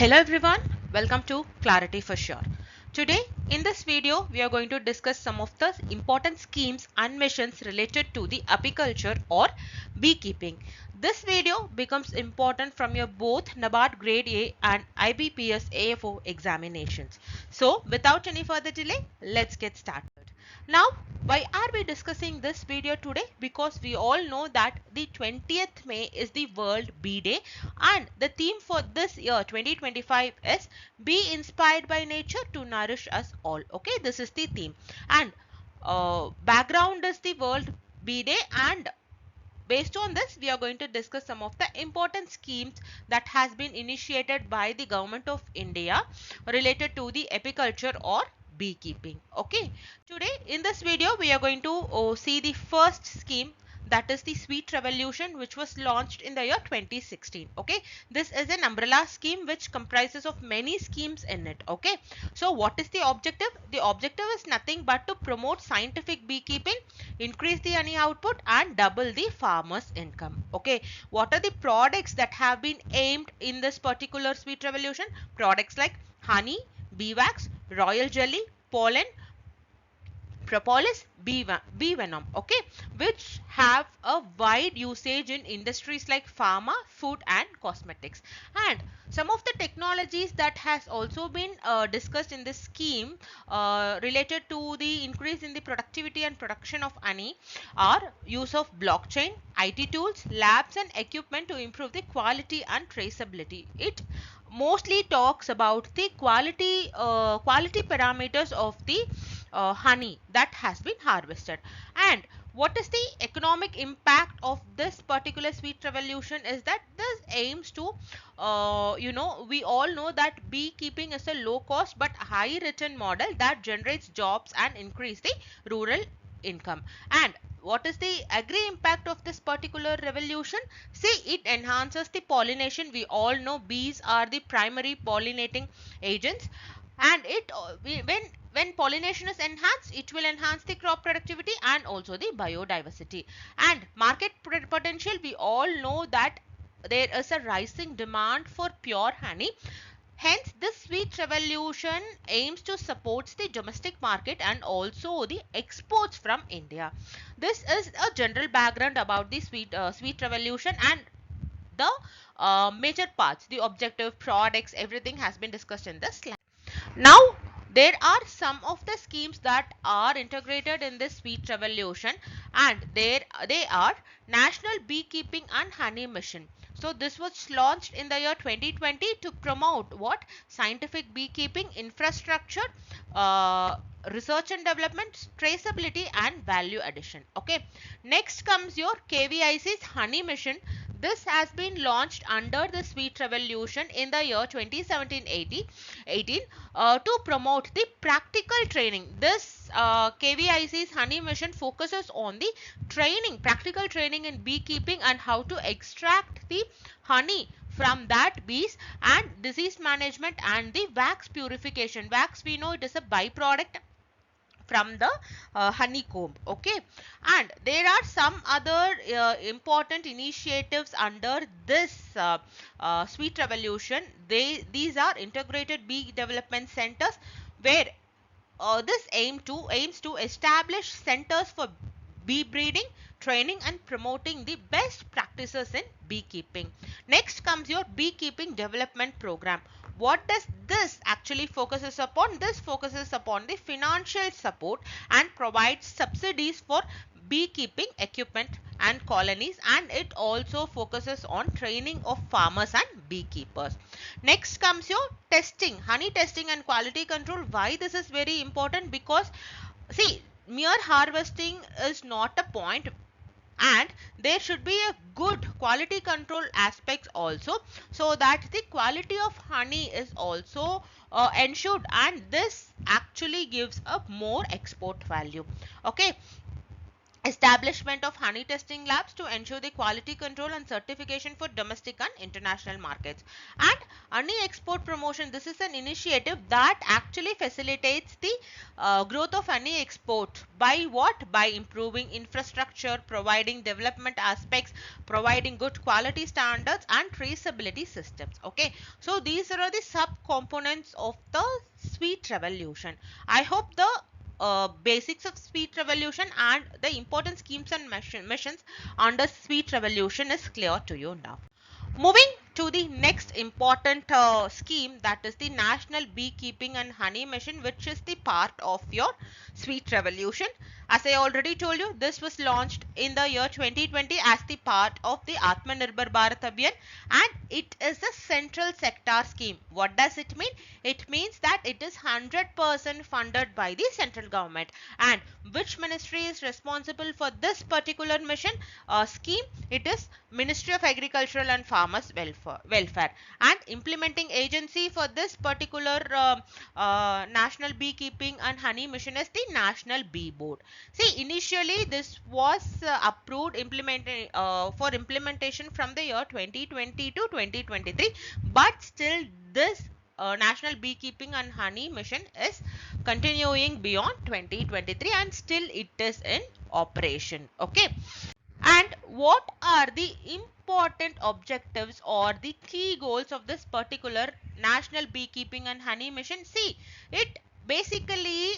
Hello everyone, welcome to Clarity for Sure. Today in this video we are going to discuss some of the important schemes and missions related to the apiculture or beekeeping. This video becomes important from your both NABARD Grade A and IBPS AFO examinations. So without any further delay, let's get started. Now, why are we discussing this video today? Because we all know that the 20th May is the World Bee Day and the theme for this year 2025 is Be Inspired by Nature to Nourish Us All. Okay, this is the theme and background is the World Bee Day, and based on this we are going to discuss some of the important schemes that has been initiated by the government of India related to the apiculture or beekeeping. Okay, today in this video we are going to see the first scheme, that is the Sweet Revolution, which was launched in the year 2016. Okay, this is an umbrella scheme which comprises of many schemes in it. Okay, so what is the objective? The objective is nothing but to promote scientific beekeeping, increase the honey output and double the farmers income. Okay, what are the products that have been aimed in this particular Sweet Revolution? Products like honey, bee wax, royal jelly, pollen, propolis, bee venom, okay, which have a wide usage in industries like pharma, food and cosmetics. And some of the technologies that has also been discussed in this scheme related to the increase in the productivity and production of honey are use of blockchain, IT tools, labs and equipment to improve the quality and traceability. It mostly talks about the quality parameters of the honey that has been harvested. And what is the economic impact of this particular Sweet Revolution is that this aims to we all know that beekeeping is a low cost but high return model that generates jobs and increase the rural income. And what is the agri impact of this particular revolution? See, it enhances the pollination. We all know bees are the primary pollinating agents, and when pollination is enhanced, it will enhance the crop productivity and also the biodiversity. And market potential, we all know that there is a rising demand for pure honey. Hence, this Sweet Revolution aims to support the domestic market and also the exports from India. This is a general background about the Sweet Revolution, and the major parts, the objective, products, everything has been discussed in this slide. Now, there are some of the schemes that are integrated in this Sweet Revolution, and they are National Beekeeping and Honey Mission. So this was launched in the year 2020 to promote what? Scientific beekeeping infrastructure, research and development, traceability and value addition. Okay. Next comes your KVIC's Honey Mission. This has been launched under the Sweet Revolution in the year 2017-18 to promote the practical training. This KVIC's Honey Mission focuses on the practical training in beekeeping and how to extract the honey from that bees, and disease management and the wax purification. Wax, we know it is a byproduct from the honeycomb. Okay, and there are some other important initiatives under this Sweet Revolution. These are integrated bee development centers, where this aims to establish centers for bee breeding, training and promoting the best practices in beekeeping. Next comes your beekeeping development program. What does this actually focuses upon? This focuses upon the financial support and provides subsidies for beekeeping equipment and colonies, and it also focuses on training of farmers and beekeepers. Next comes your testing, honey testing and quality control. Why this is very important? Because see, mere harvesting is not a point, and there should be a good quality control aspects also, so that the quality of honey is also ensured, and this actually gives a more export value. Okay, establishment of honey testing labs to ensure the quality control and certification for domestic and international markets, and honey export promotion. This is an initiative that actually facilitates the growth of honey export by what? By improving infrastructure, providing development aspects, providing good quality standards and traceability systems. Okay, so these are the sub components of the sweet revolution. I hope the basics of sweet revolution and the important schemes and missions under sweet revolution is clear to you now. Moving to the next important scheme, that is the National Beekeeping and Honey Mission, which is the part of your sweet revolution. As I already told you, this was launched in the year 2020 as the part of the Atmanirbhar Bharat Abhiyan, and it is a central sector scheme. What does it mean? It means that it is 100% funded by the central government. And which ministry is responsible for this particular mission scheme? It is Ministry of Agriculture and Farmers Welfare. And implementing agency for this particular National Beekeeping and Honey Mission is the National Bee Board. See, initially this was approved for implementation from the year 2020 to 2023, but still this National Beekeeping and Honey Mission is continuing beyond 2023 and still it is in operation. Okay. And what are the important objectives or the key goals of this particular National Beekeeping and Honey Mission? See, it basically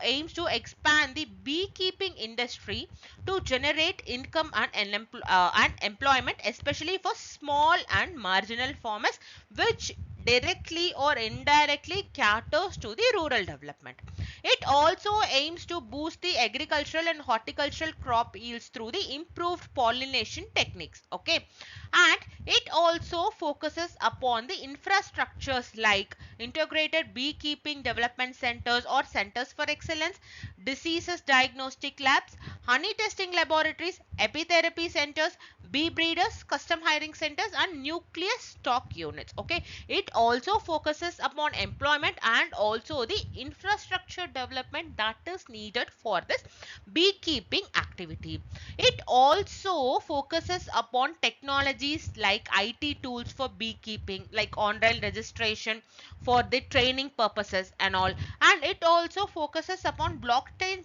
aims to expand the beekeeping industry to generate income and employment, especially for small and marginal farmers, which directly or indirectly caters to the rural development. It also aims to boost the agricultural and horticultural crop yields through the improved pollination techniques. Okay, and it also focuses upon the infrastructures like integrated beekeeping development centers or centers for excellence, diseases diagnostic labs, honey testing laboratories, apitherapy centers, bee breeders, custom hiring centers, and nucleus stock units. Okay, it also focuses upon employment and also the infrastructure development that is needed for this beekeeping activity. It also focuses upon technologies like IT tools for beekeeping, like online registration for the training purposes and all. And it also focuses upon blockchain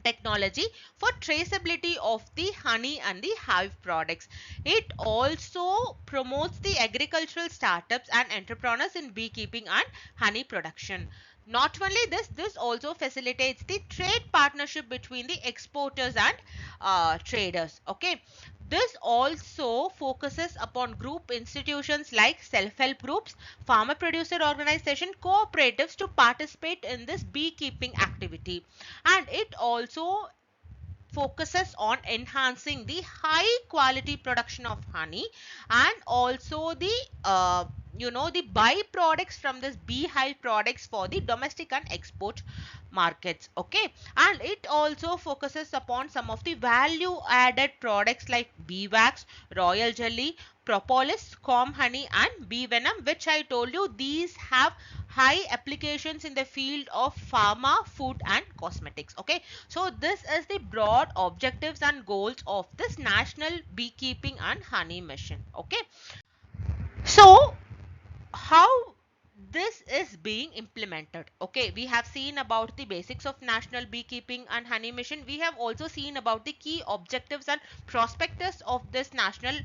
technology for traceability of the honey and the hive products. It also promotes the agricultural startups and entrepreneurs in beekeeping and honey production. Not only this also facilitates the trade partnership between the exporters and traders. Okay, this also focuses upon group institutions like self-help groups, farmer producer organization, cooperatives to participate in this beekeeping activity. And it also focuses on enhancing the high quality production of honey and also the the byproducts from this beehive products for the domestic and export markets. Okay, and it also focuses upon some of the value added products like bee wax, royal jelly, propolis, comb honey, and bee venom, which I told you these have high applications in the field of pharma, food, and cosmetics. Okay, so this is the broad objectives and goals of this National Beekeeping and Honey Mission. Okay, so how this is being implemented? Okay, we have seen about the basics of National Beekeeping and Honey Mission. We have also seen about the key objectives and prospectus of this National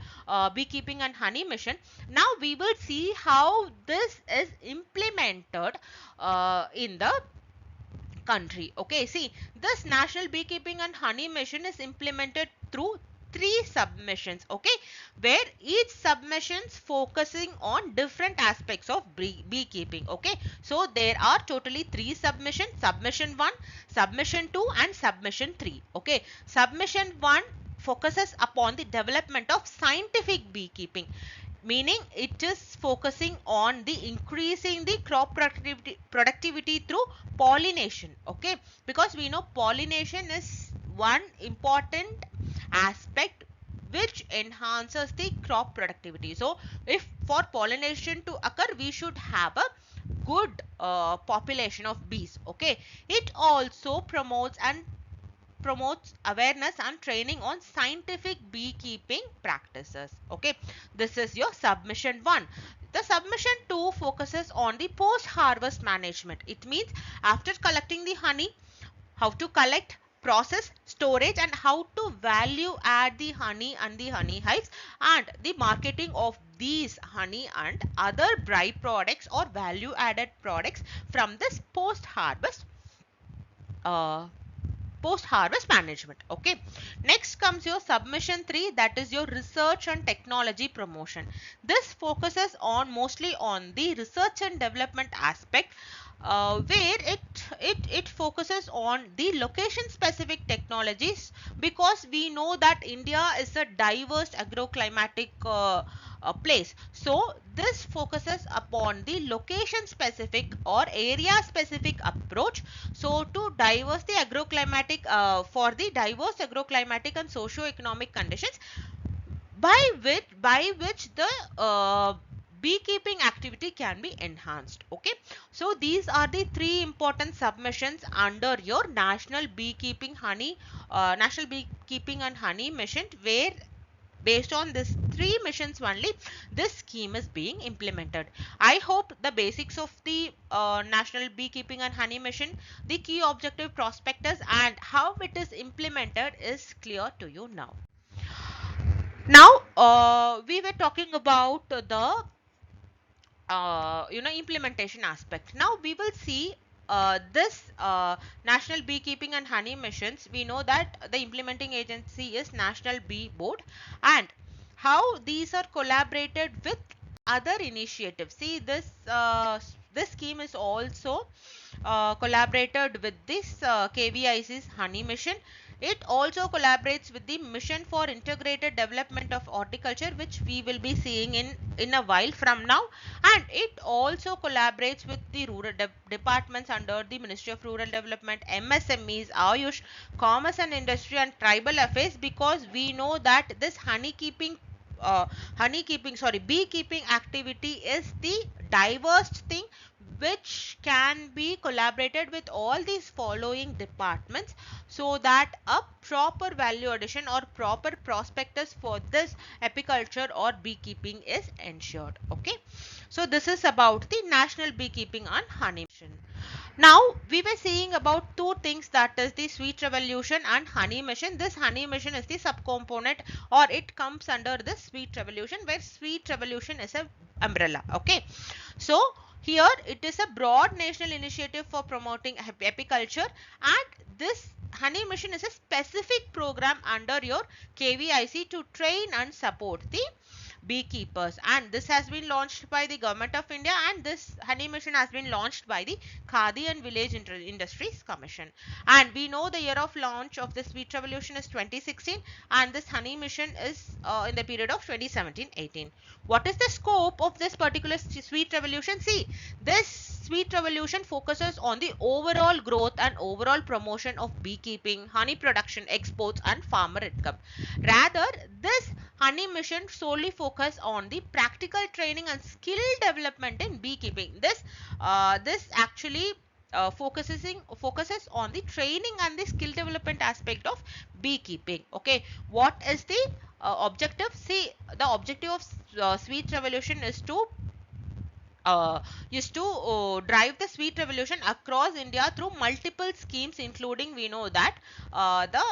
Beekeeping and Honey Mission. Now we will see how this is implemented in the country. Okay, see, this National Beekeeping and Honey Mission is implemented through three submissions. Okay, where each submissions focusing on different aspects of beekeeping. Okay, so there are totally three submissions: submission 1, submission 2, and submission 3. Okay, submission 1 focuses upon the development of scientific beekeeping, meaning it is focusing on the increasing the crop productivity through pollination. Okay, because we know pollination is one important aspect which enhances the crop productivity. So if for pollination to occur, we should have a good population of bees. Okay, it also promotes and promotes awareness and training on scientific beekeeping practices. Okay, this is your submission 1. The submission 2 focuses on the post-harvest management. It means after collecting the honey, how to collect, process, storage, and how to value add the honey and the honey hives, and the marketing of these honey and other byproducts or value added products from this uh, post-harvest management. Okay, next comes your submission 3, that is your research and technology promotion. This focuses on mostly on the research and development aspect, where it focuses on the location specific technologies, because we know that India is a diverse agroclimatic place. So this focuses upon the location specific or area specific approach. So to diverse the agroclimatic for the diverse agroclimatic and socio-economic conditions by which the beekeeping activity can be enhanced. Okay, so these are the 3 important submissions under your national beekeeping and honey mission, where based on this 3 missions only this scheme is being implemented. I hope the basics of the national beekeeping and honey mission, the key objective, prospectus, and how it is implemented is clear to you now. Now we were talking about the implementation aspect. Now we will see this national beekeeping and honey missions. We know that the implementing agency is National Bee Board, and how these are collaborated with other initiatives. See, this scheme is also collaborated with this KVIC's honey mission. It also collaborates with the Mission for Integrated Development of Horticulture, which we will be seeing in a while from now. And it also collaborates with the rural departments under the Ministry of Rural Development, MSMEs, Ayush, Commerce and Industry, and Tribal Affairs, because we know that this beekeeping activity is the diverse thing which can be collaborated with all these following departments, so that a proper value addition or proper prospectus for this apiculture or beekeeping is ensured. Okay, so this is about the national beekeeping and honey mission. Now we were seeing about 2 things, that is the sweet revolution and honey mission. This honey mission is the subcomponent, or it comes under the sweet revolution, where sweet revolution is a umbrella. Okay, so here it is a broad national initiative for promoting apiculture, and this honey mission is a specific program under your KVIC to train and support the beekeepers, and this has been launched by the Government of India, and this honey mission has been launched by the Khadi and Village Industries Commission. And we know the year of launch of this sweet revolution is 2016, and this honey mission is in the period of 2017-18. What is the scope of this particular sweet revolution? See, this sweet revolution focuses on the overall growth and overall promotion of beekeeping, honey production, exports, and farmer income. Rather, this honey mission solely focus on the practical training and skill development in beekeeping. This actually focuses on the training and the skill development aspect of beekeeping. Okay, what is the objective? See, the objective of sweet revolution is to drive the sweet revolution across India through multiple schemes, including we know that the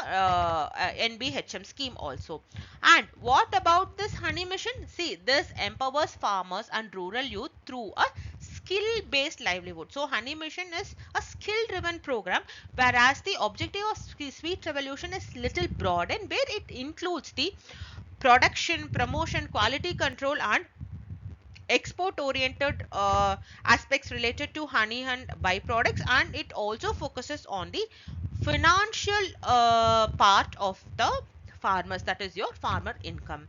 NBHM scheme also. And what about this honey mission? See, this empowers farmers and rural youth through a skill-based livelihood. So honey mission is a skill-driven program, whereas the objective of sweet revolution is little broad, and where it includes the production, promotion, quality control, and export oriented aspects related to honey and byproducts, and it also focuses on the financial part of the farmers, that is your farmer income.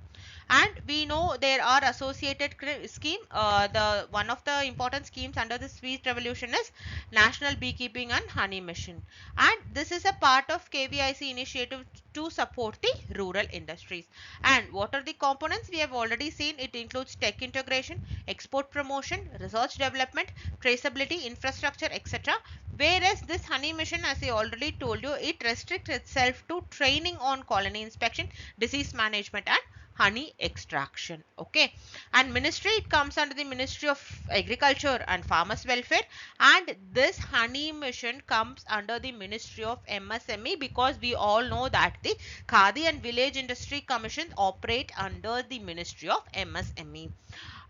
And we know there are associated scheme. The one of the important schemes under the sweet revolution is National Beekeeping and Honey Mission, and this is a part of KVIC initiative to support the rural industries. And what are the components? We have already seen it includes tech integration, export promotion, research development, traceability, infrastructure, etc. Whereas this honey mission, as I already told you, it restricts itself to training on colony inspection, disease management and honey extraction. Okay, and ministry, it comes under the Ministry of Agriculture and Farmers Welfare, and this honey mission comes under the Ministry of MSME, because we all know that the Khadi and Village Industry Commission operate under the Ministry of MSME.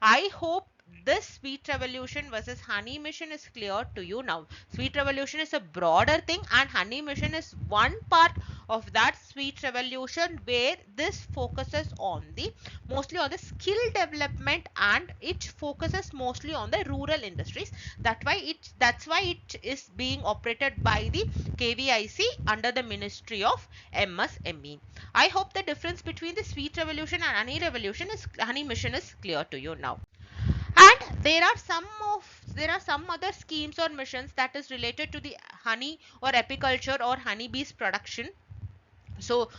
I hope this sweet revolution versus honey mission is clear to you now. Sweet revolution is a broader thing, and honey mission is one part of that sweet revolution, where this focuses on the mostly on the skill development, and it focuses mostly on the rural industries. That's why it is being operated by the KVIC under the Ministry of MSME. I hope the difference between the sweet revolution and honey mission is clear to you now. And there are some other schemes or missions that is related to the honey or apiculture or honeybees production. So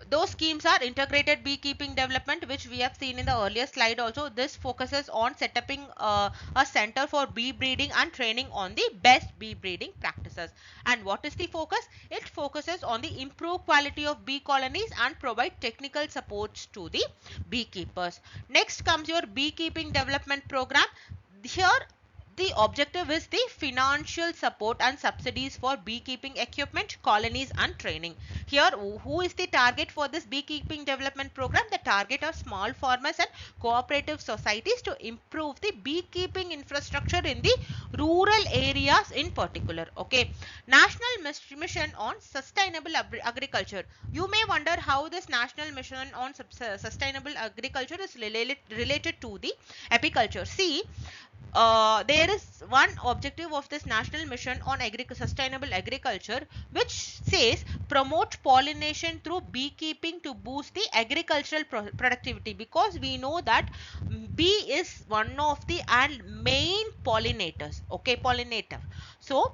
those schemes are integrated beekeeping development, which we have seen in the earlier slide also. This focuses on setting a center for bee breeding and training on the best bee breeding practices. And what is the focus? It focuses on the improved quality of bee colonies and provide technical supports to the beekeepers. Next comes your beekeeping development program. Here the objective is the financial support and subsidies for beekeeping equipment, colonies and training. Here, who is the target for this beekeeping development program? The target are small farmers and cooperative societies to improve the beekeeping infrastructure in the rural areas in particular. Okay. National Mission on Sustainable Agriculture. You may wonder how this National Mission on Sustainable Agriculture is related to the apiculture. See, there is one objective of this national mission on sustainable agriculture, which says promote pollination through beekeeping to boost the agricultural productivity, because we know that bee is one of the main pollinators. Okay, pollinator. So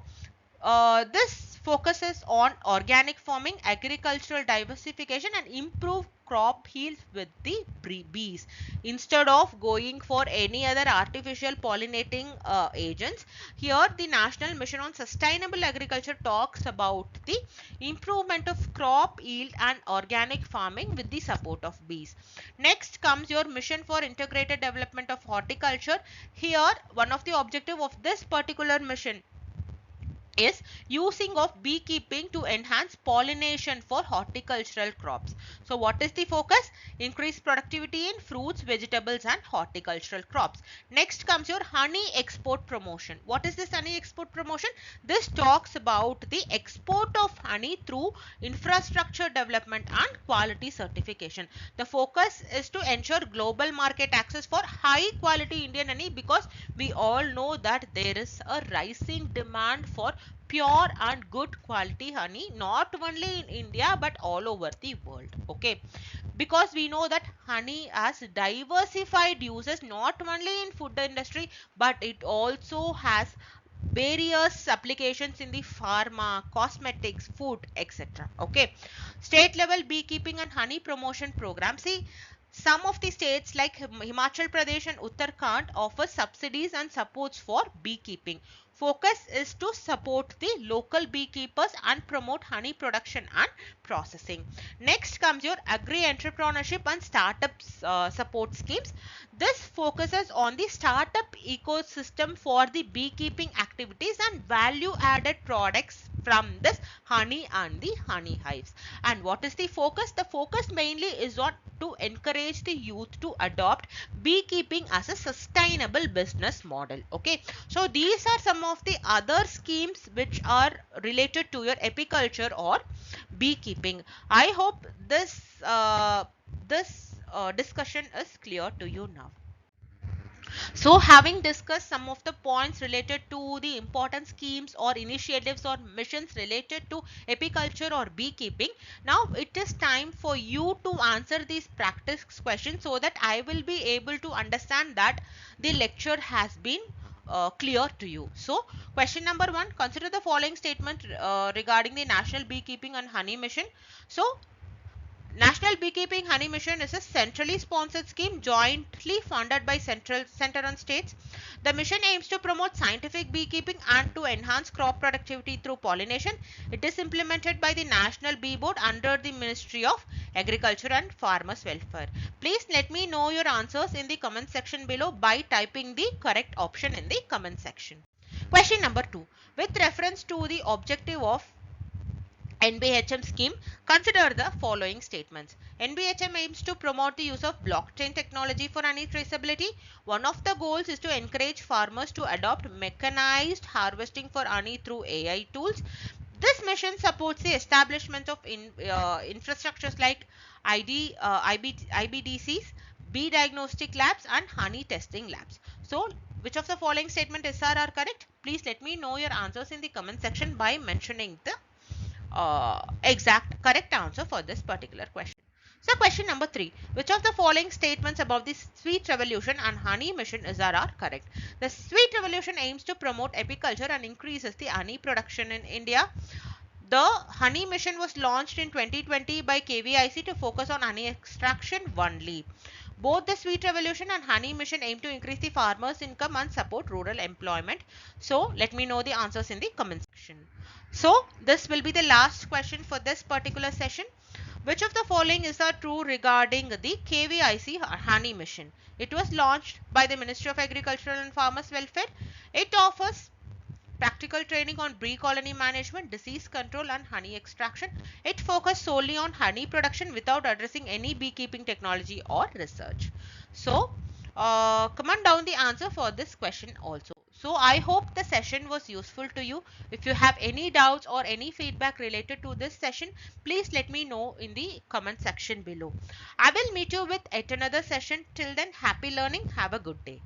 this focuses on organic farming, agricultural diversification and improved crop yields with the bees, instead of going for any other artificial pollinating agents. Here the National Mission on Sustainable Agriculture talks about the improvement of crop yield and organic farming with the support of bees. Next comes your mission for integrated development of horticulture. Here one of the objective of this particular mission is using of beekeeping to enhance pollination for horticultural crops. So what is the focus? Increase productivity in fruits, vegetables and horticultural crops. Next comes your honey export promotion. What is this honey export promotion? This talks about the export of honey through infrastructure development and quality certification. The focus is to ensure global market access for high quality Indian honey, because we all know that there is a rising demand for pure and good quality honey, not only in India but all over the world. Okay, because we know that honey has diversified uses, not only in food industry but it also has various applications in the pharma, cosmetics, food, etc. Okay, state level beekeeping and honey promotion program. See, some of the states like Himachal Pradesh and Uttarakhand offer subsidies and supports for beekeeping. Focus is to support the local beekeepers and promote honey production and processing. Next comes your agri-entrepreneurship and startups support schemes. This focuses on the startup ecosystem for the beekeeping activities and value added products from this honey and the honey hives. And what is the focus? The focus mainly is on to encourage the youth to adopt beekeeping as a sustainable business model. Okay, so these are some of the other schemes which are related to your apiculture or beekeeping. I hope this discussion is clear to you now. So having discussed some of the points related to the important schemes or initiatives or missions related to apiculture or beekeeping, now it is time for you to answer these practice questions so that I will be able to understand that the lecture has been clear to you. So question number 1, consider the following statement regarding the National Beekeeping and Honey Mission. So National Beekeeping Honey Mission is a centrally sponsored scheme jointly funded by center and states. The mission aims to promote scientific beekeeping and to enhance crop productivity through pollination. It is implemented by the National Bee Board under the Ministry of Agriculture and Farmers Welfare. Please let me know your answers in the comment section below by typing the correct option in the comment section. Question number 2. With reference to the objective of NBHM scheme, consider the following statements. NBHM aims to promote the use of blockchain technology for honey traceability. One of the goals is to encourage farmers to adopt mechanized harvesting for honey through AI tools. This mission supports the establishment of infrastructures like IBDCs, bee diagnostic labs and honey testing labs. So, which of the following statement are correct? Please let me know your answers in the comment section by mentioning the exact correct answer for this particular question. So question number 3. Which of the following statements about the Sweet Revolution and Honey Mission are correct? The Sweet Revolution aims to promote apiculture and increases the honey production in India. The Honey Mission was launched in 2020 by KVIC to focus on honey extraction only. Both the Sweet Revolution and Honey Mission aim to increase the farmers' income and support rural employment. So, let me know the answers in the comment section. So, this will be the last question for this particular session. Which of the following is true regarding the KVIC Honey Mission? It was launched by the Ministry of Agriculture and Farmers Welfare. It offers practical training on bee colony management, disease control and honey extraction. It focused solely on honey production without addressing any beekeeping technology or research. So, comment down the answer for this question also. So, I hope the session was useful to you. If you have any doubts or any feedback related to this session, please let me know in the comment section below. I will meet you with yet another session. Till then, happy learning. Have a good day.